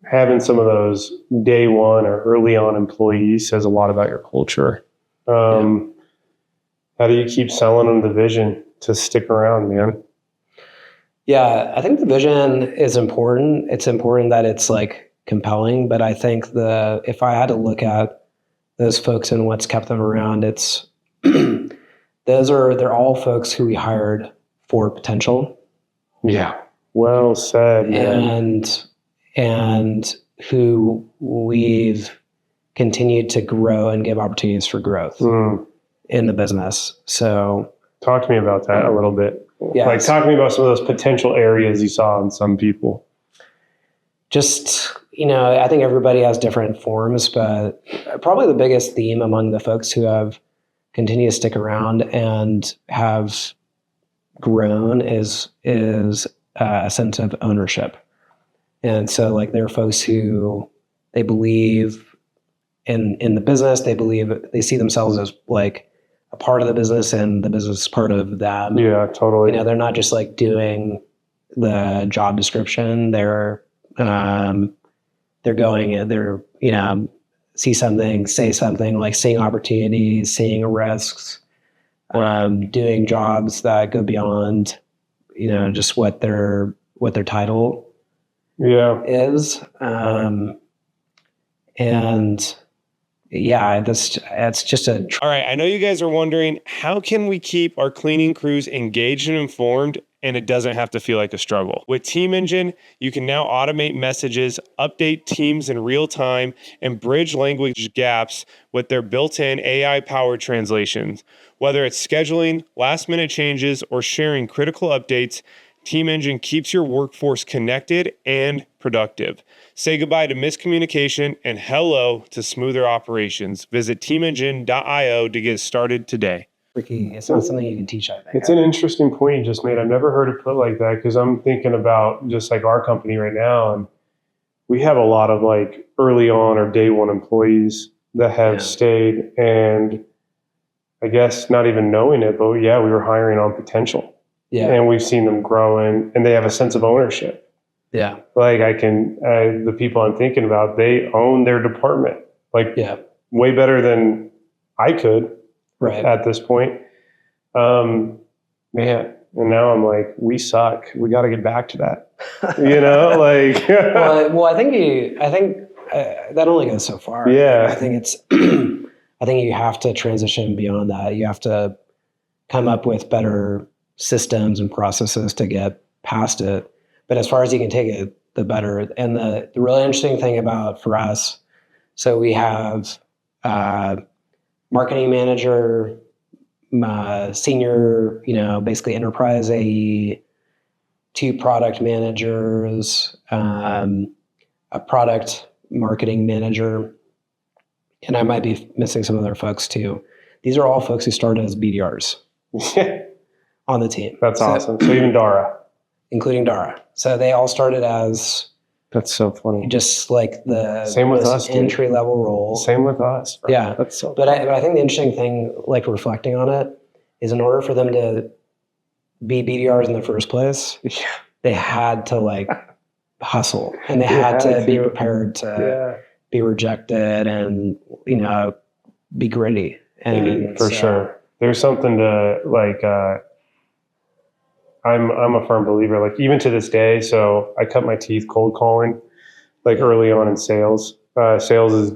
having some of those day one or early on employees says a lot about your culture. How do you keep selling them the vision to stick around, man?
Yeah, I think the vision is important. It's important that it's like compelling, but I think if I had to look at those folks and what's kept them around, it's they're all folks who we hired for potential.
Yeah. Well said, man.
And who we've continued to grow and give opportunities for growth in the business. So
talk to me about that a little bit.
Yeah.
Like, talk to me about some of those potential areas you saw in some people.
Just, I think everybody has different forms, but probably the biggest theme among the folks who have continued to stick around and have grown is a sense of ownership. And so, like, there are folks who they believe in the business. They see themselves as like a part of the business, and the business is part of them.
Yeah, totally.
They're not just like doing the job description. They're see something, say something, like seeing opportunities, seeing risks, doing jobs that go beyond, just what their title is. And yeah, it's just
All right, I know you guys are wondering, how can we keep our cleaning crews engaged and informed, and it doesn't have to feel like a struggle? With Team Engine, you can now automate messages, update teams in real time, and bridge language gaps with their built-in AI-powered translations. Whether it's scheduling, last-minute changes, or sharing critical updates, Team Engine keeps your workforce connected and productive. Say goodbye to miscommunication and hello to smoother operations. Visit teamengine.io to get started today.
It's not something you can teach, I think.
It's an interesting point you just made. I've never heard it put like that, because I'm thinking about just like our company right now, and we have a lot of like early on or day one employees that have stayed, and I guess not even knowing it, but we were hiring on potential. Yeah. And we've seen them grow, and they have a sense of ownership.
Yeah.
Like the people I'm thinking about, they own their department, way better than I could at this point. Man. And now I'm like, we suck. We got to get back to that.
Well, I think that only goes so far.
Yeah.
I think I think you have to transition beyond that. You have to come up with better systems and processes to get past it. But as far as you can take it, the better. And the really interesting thing for us, so we have marketing manager, senior, basically enterprise AE, 2 product managers, a product marketing manager, and I might be missing some other folks too. These are all folks who started as BDRs on the team.
That's awesome. So even Dara.
Including Dara. So they all started as...
That's so funny.
Just like the
same with us,
entry level role.
Same with us. Bro.
Yeah.
That's so
but I think the interesting thing, like reflecting on it, is in order for them to be BDRs in the first place, they had to like hustle, and they had to be prepared to be rejected and, be gritty. And
for sure. There's something to like, I'm a firm believer, like even to this day. So I cut my teeth cold calling, like early on in sales. Sales is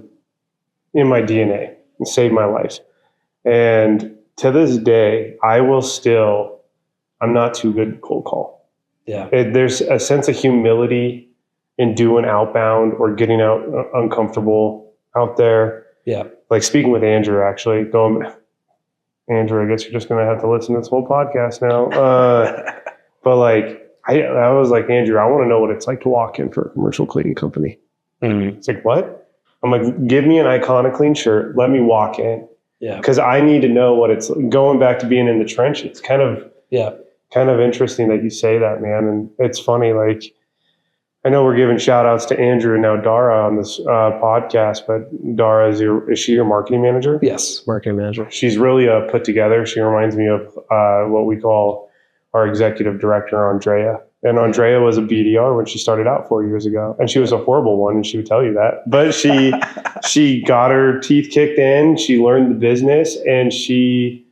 in my DNA and saved my life. And to this day, I'm not too good at cold call.
Yeah.
There's a sense of humility in doing outbound or getting out uncomfortable out there.
Yeah.
Like speaking with Andrew, actually Andrew, I guess you're just going to have to listen to this whole podcast now. But like, I was like, Andrew, I want to know what it's like to walk in for a commercial cleaning company. Mm-hmm. It's like, what? I'm like, give me an iconic clean shirt. Let me walk in.
Yeah.
Because I need to know what it's going back to being in the trenches. Kind of interesting that you say that, man. And it's funny, like, I know we're giving shout outs to Andrew and now Dara on this podcast, but Dara, is she your marketing manager?
Yes, marketing manager.
She's really put together. She reminds me of what we call our executive director, Andrea. And Andrea was a BDR when she started out 4 years ago. And she was a horrible one, and she would tell you that. But she got her teeth kicked in. She learned the business, and she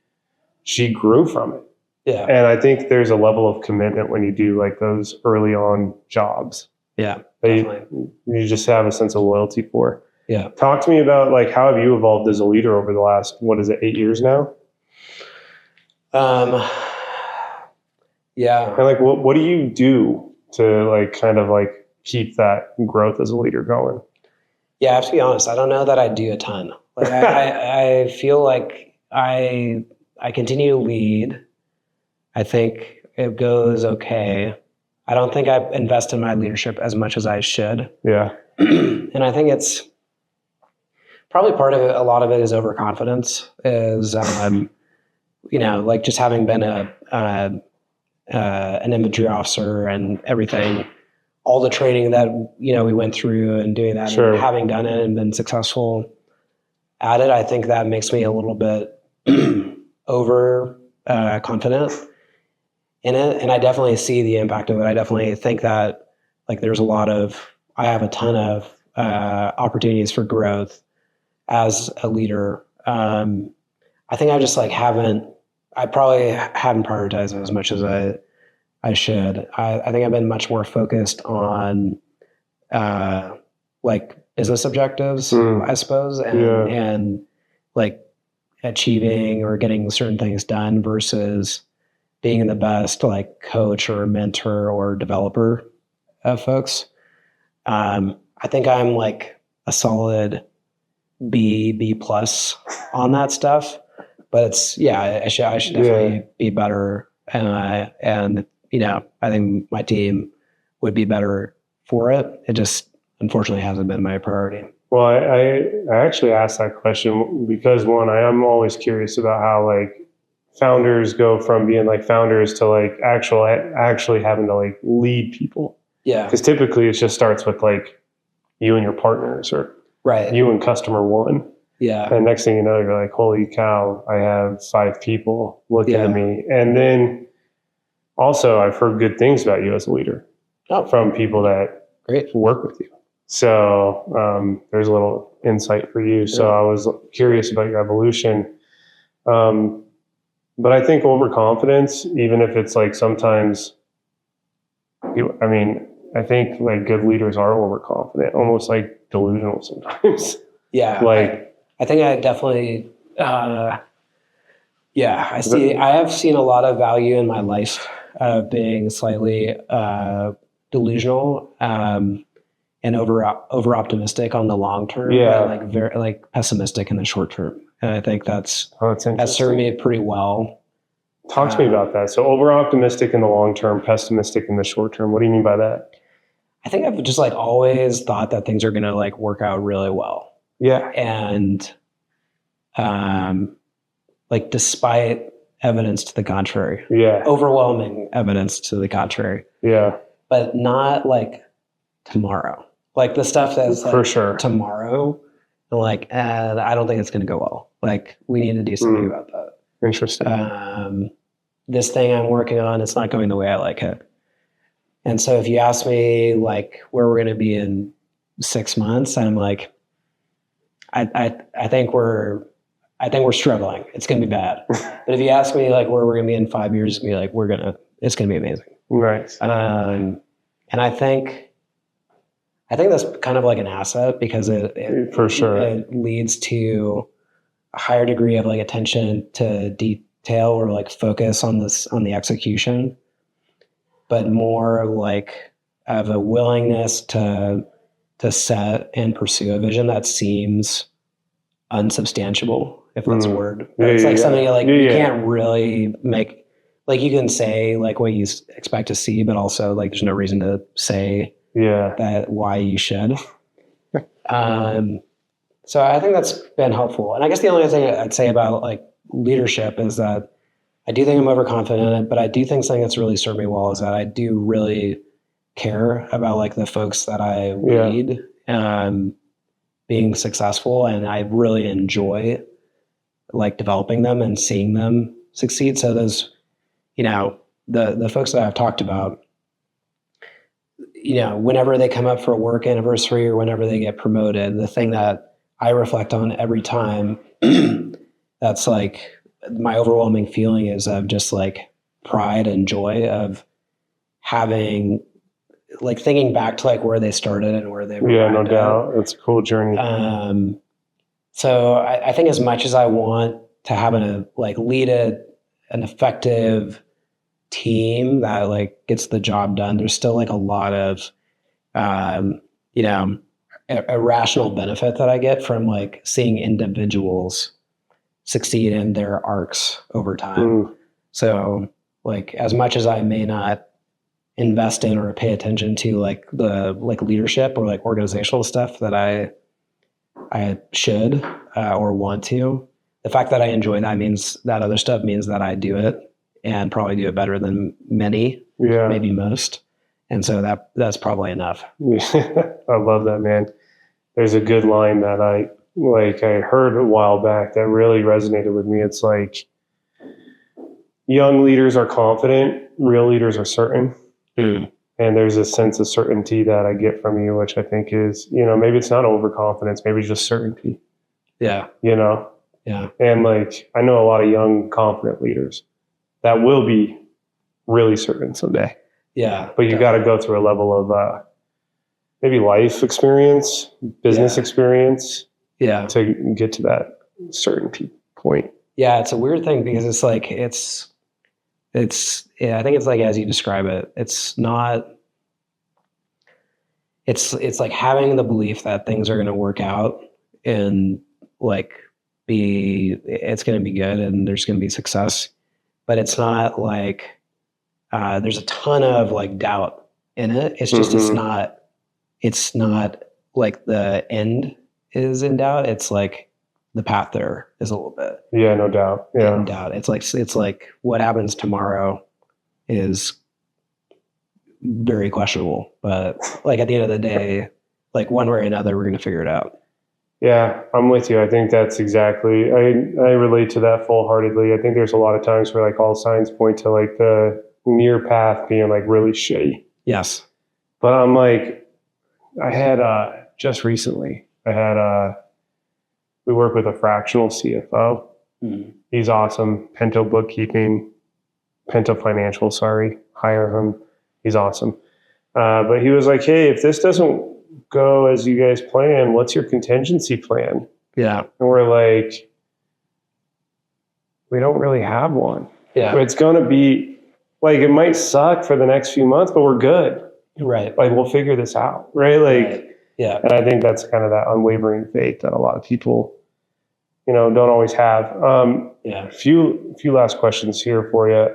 grew from it.
Yeah.
And I think there's a level of commitment when you do like those early on jobs.
Yeah,
you just have a sense of loyalty for.
Yeah.
Talk to me about like, how have you evolved as a leader over the last, 8 years now?
Yeah.
And like, what do you do to like, kind of like keep that growth as a leader going?
Yeah, I have to be honest. I don't know that I do a ton. Like I feel like I continue to lead. I think it goes okay. I don't think I invest in my leadership as much as I should.
Yeah.
And I think it's probably part of it. A lot of it is overconfidence, is, like just having been an inventory officer and everything, all the training that, we went through and doing that,
Sure.
and having done it and been successful at it. I think that makes me a little bit confident in it. And I definitely see the impact of it. I definitely think that like I have a ton of opportunities for growth as a leader. I think I just I probably haven't prioritized it as much as I should. I think I've been much more focused on like business objectives, I suppose, and like achieving or getting certain things done versus being the best like coach or mentor or developer of folks. I think I'm like a solid B plus on that stuff, but I should definitely be better. And I think my team would be better for it. It just unfortunately hasn't been my priority.
Well, I actually asked that question because one, I am always curious about how like founders go from being like founders to like actually having to like lead people.
Yeah.
Because typically it just starts with like you and your partners or
right.
you and customer one.
Yeah.
And next thing you know, you're like, holy cow, I have 5 people looking at me. And then also I've heard good things about you as a leader from people that work with you. So there's a little insight for you. So I was curious about your evolution. But I think overconfidence, even if it's like sometimes, I think like good leaders are overconfident, almost like delusional sometimes.
Yeah.
Like,
I think I definitely, I have seen a lot of value in my life of being slightly delusional and over optimistic on the long term, but like very like pessimistic in the short term. And I think that's served me pretty well.
Talk to me about that. So over optimistic in the long term, pessimistic in the short term. What do you mean by that?
I think I've just like always thought that things are going to like work out really well.
Yeah.
And like despite evidence to the contrary.
Yeah.
Overwhelming evidence to the contrary.
Yeah.
But not like tomorrow. Like the stuff that's like
for sure
tomorrow, like I don't think it's going to go well. Like we need to do something about that.
Interesting.
This thing I'm working on, it's not going the way I like it. And so if you ask me like where we're going to be in 6 months, I'm like, I think we're struggling. It's going to be bad. But if you ask me like where we're going to be in 5 years, it's going to be like, it's going to be amazing.
Right.
And I think that's kind of like an asset because it
for sure
it leads to a higher degree of like attention to detail or like focus on the execution, but more like of a willingness to set and pursue a vision that seems unsubstantiable, if that's a word. It's like something like you can't really make, like you can say like what you expect to see, but also like there's no reason to say that why you should. So I think that's been helpful. And I guess the only thing I'd say about like leadership is that I do think I'm overconfident in it, but I do think something that's really served me well is that I do really care about like the folks that I lead being successful, and I really enjoy like developing them and seeing them succeed. So those, you know, the folks that I've talked about, you know, whenever they come up for a work anniversary or whenever they get promoted, the thing that I reflect on every time, that's like my overwhelming feeling is of just like pride and joy of having, like thinking back to like where they started and where they were.
Yeah, no doubt. It's a cool journey.
So I think as much as I want to have lead an effective team that like gets the job done, there's still like a lot of, you know, irrational benefit that I get from like seeing individuals succeed in their arcs over time. So like, as much as I may not invest in or pay attention to like the like leadership or like organizational stuff that I should or want to, the fact that I enjoy that means that other stuff means that I do it and probably do it better than many, maybe most. And so that's probably enough.
I love that, man. There's a good line that I heard a while back that really resonated with me. It's like, young leaders are confident, real leaders are certain. And there's a sense of certainty that I get from you, which I think is, you know, maybe it's not overconfidence, maybe it's just certainty.
Yeah.
You know?
Yeah.
And like, I know a lot of young, confident leaders that will be really certain someday.
Yeah.
But you got to go through a level of maybe life experience, business experience.
Yeah.
To get to that certainty point.
Yeah. It's a weird thing because it's like, I think it's like, as you describe it, it's not, it's like having the belief that things are going to work out and like it's going to be good and there's going to be success, but it's not like, there's a ton of like doubt in it. It's just, it's not like the end is in doubt. It's like the path there is a little bit.
Yeah, no doubt. Yeah.
In doubt. It's like what happens tomorrow is very questionable, but like at the end of the day, like one way or another, we're going to figure it out.
Yeah, I'm with you. I think that's exactly, I relate to that full-heartedly. I think there's a lot of times where like all signs point to like the near path being like really shitty.
Yes.
But I'm like, I had just recently, we work with a fractional CFO. He's awesome. Pinto Financial, hire him. He's awesome. But he was like, hey, if this doesn't go as you guys plan, what's your contingency plan?
Yeah.
And we're like, we don't really have one.
Yeah.
It's going to be like, it might suck for the next few months, but we're good.
Right.
Like, we'll figure this out. Right. Like,
right. Yeah.
And I think that's kind of that unwavering faith that a lot of people, you know, don't always have.
Yeah.
A few last questions here for you.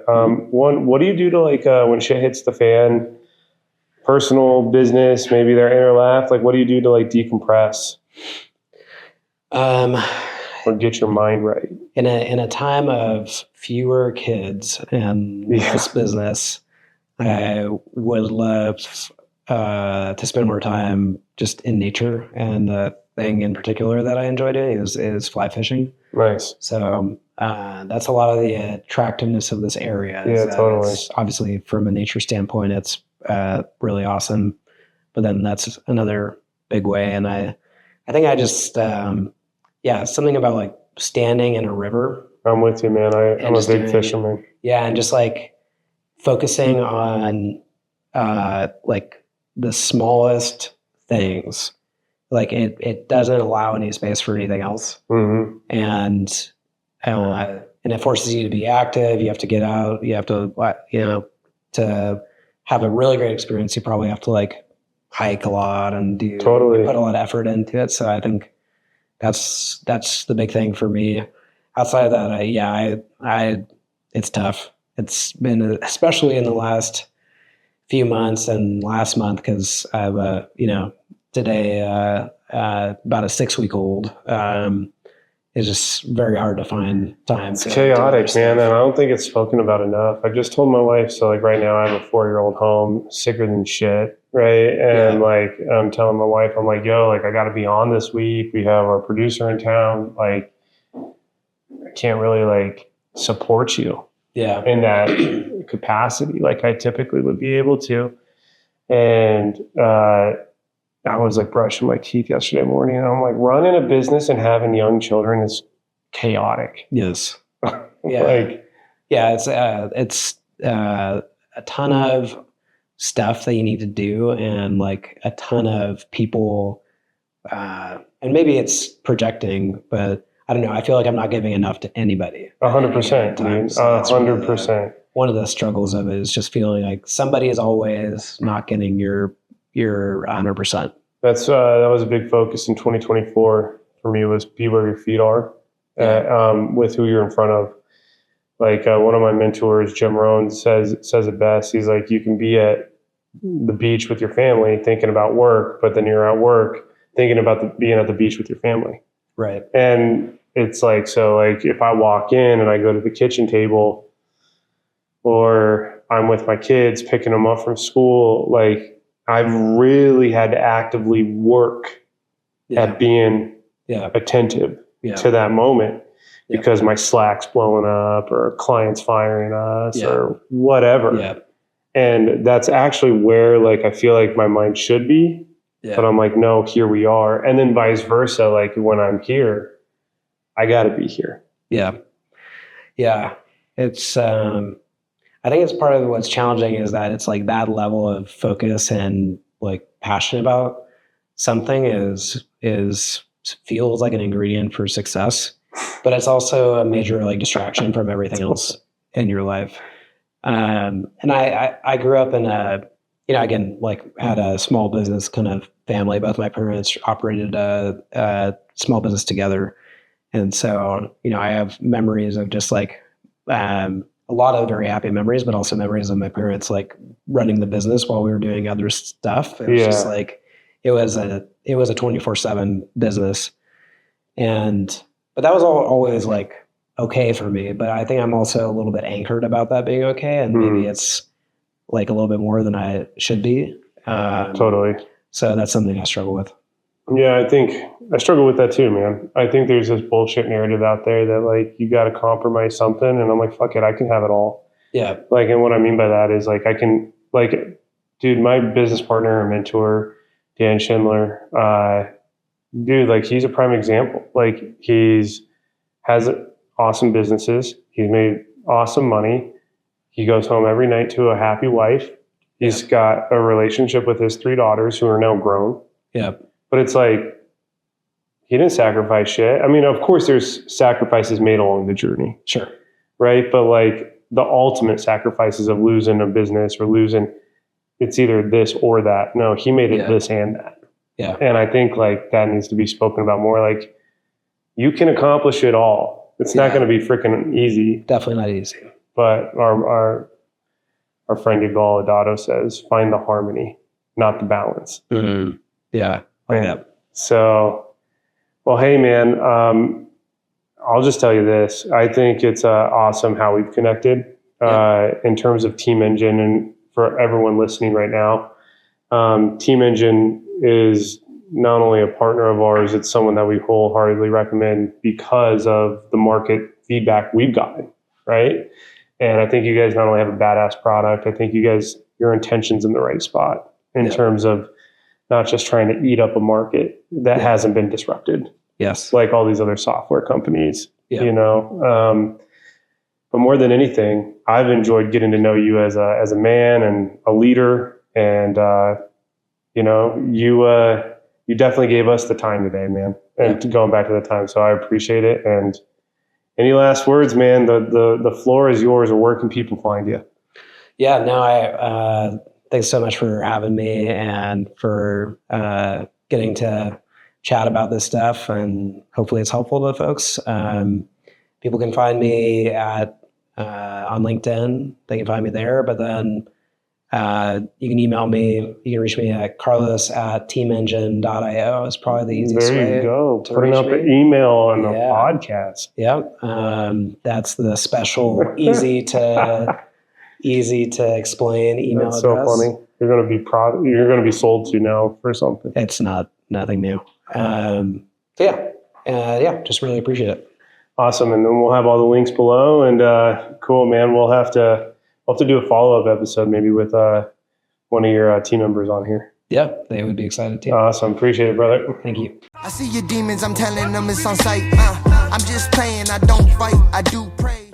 One, what do you do to like, when shit hits the fan, personal, business, maybe their inner laugh? Like, what do you do to like decompress? Or get your mind right?
In a time of fewer kids and less business, I would love to spend more time just in nature. And the thing in particular that I enjoy doing is fly fishing.
Nice.
So that's a lot of the attractiveness of this area.
Yeah, totally.
Obviously, from a nature standpoint, it's really awesome. But then that's another big way. And I think I just, something about like standing in a river.
I'm with you, man. I'm a big fisherman.
Yeah, and just like focusing on like the smallest things. Like it doesn't allow any space for anything else. Mm-hmm. And it forces you to be active. You have to get out. You have to, to have a really great experience, you probably have to like hike a lot and put a lot of effort into it. So I think that's the big thing for me. Outside of that, it's tough. It's been, especially in the last few months and last month, because I have today about a 6-week-old. it's just very hard to find time.
It's chaotic, man, and I don't think it's spoken about enough. I just told my wife, so like right now I have a 4-year-old home, sicker than shit, right? And like I'm telling my wife, I'm like, yo, like I got to be on this week. We have our producer in town. Like I can't really like support you in that capacity like I typically would be able to. And I was like brushing my teeth yesterday morning, and I'm like, running a business and having young children is chaotic.
Yes. It's a ton of stuff that you need to do, and like a ton of people, and maybe it's projecting, but I don't know. I feel like I'm not giving enough to anybody.
100%, dude. 100%.
One of the struggles of it is just feeling like somebody is always not getting your 100%.
That was a big focus in 2024 for me, was be where your feet are, with who you're in front of. Like one of my mentors, Jim Rohn, says it best. He's like, you can be at the beach with your family thinking about work, but then you're at work thinking about being at the beach with your family.
Right.
And it's like, so like if I walk in and I go to the kitchen table, or I'm with my kids picking them up from school, like I've really had to actively work at being attentive to that moment, because my Slack's blowing up or a client's firing us or whatever. Yeah. And that's actually where like I feel like my mind should be. Yeah. But I'm like, no, here we are. And then vice versa, like when I'm here, I got to be here.
Yeah. Yeah. It's I think it's part of what's challenging is that it's like that level of focus and like passion about something is feels like an ingredient for success, but it's also a major like distraction from everything else in your life. And I grew up in a, again, like had a small business kind of family. Both my parents operated a small business together. And so, I have memories of just like, a lot of very happy memories, but also memories of my parents like running the business while we were doing other stuff. It was just like, it was a 24/7 business. But that was always like okay for me. But I think I'm also a little bit anchored about that being okay. And maybe it's like a little bit more than I should be.
Totally.
So that's something I struggle with.
Yeah, I think I struggle with that too, man. I think there's this bullshit narrative out there that like you got to compromise something, and I'm like, fuck it, I can have it all.
Yeah.
Like, and what I mean by that is like I can, like, dude, my business partner or mentor, Dan Schindler, dude, like he's a prime example. Like has awesome businesses. He's made awesome money. He goes home every night to a happy wife. He's got a relationship with his 3 daughters who are now grown.
Yeah.
But it's like, he didn't sacrifice shit. I mean, of course there's sacrifices made along the journey.
Sure.
Right. But like the ultimate sacrifices of losing a business or losing, it's either this or that. No, he made it this and that.
Yeah.
And I think like that needs to be spoken about more. Like you can accomplish it all. It's not going to be freaking easy.
Definitely not easy.
But our friend Yuval Adato says, find the harmony, not the balance.
Mm-hmm. Yeah.
So, well, hey man, I'll just tell you this. I think it's awesome how we've connected in terms of Team Engine, and for everyone listening right now, Team Engine is not only a partner of ours, it's someone that we wholeheartedly recommend because of the market feedback we've gotten, right? And I think you guys not only have a badass product, I think your intention's in the right spot in terms of not just trying to eat up a market that hasn't been disrupted.
Yes.
Like all these other software companies, but more than anything, I've enjoyed getting to know you as a man and a leader. And, you definitely gave us the time today, man, and going back to the time. So I appreciate it. And any last words, man? The floor is yours, or where can people find you?
Yeah, no, thanks so much for having me and for getting to chat about this stuff, and hopefully it's helpful to folks. People can find me on LinkedIn. They can find me there, but then You can email me. You can reach me at carlos@teamengine.io is probably the easiest way.
There you go.
to
Putting
reach
up
me.
an email on the podcast.
Yep. That's the special, easy to explain email
That's
address.
so funny. You're going to be you're going to be sold to now for something.
It's nothing new. Just really appreciate it.
Awesome. And then we'll have all the links below. And cool, man. We'll have to do a follow-up episode maybe with one of your team members on here.
Yeah, they would be excited too.
Awesome. Appreciate it, brother.
Thank you.
I see your demons, I'm telling them it's on sight. I'm just playing, I don't fight, I do pray.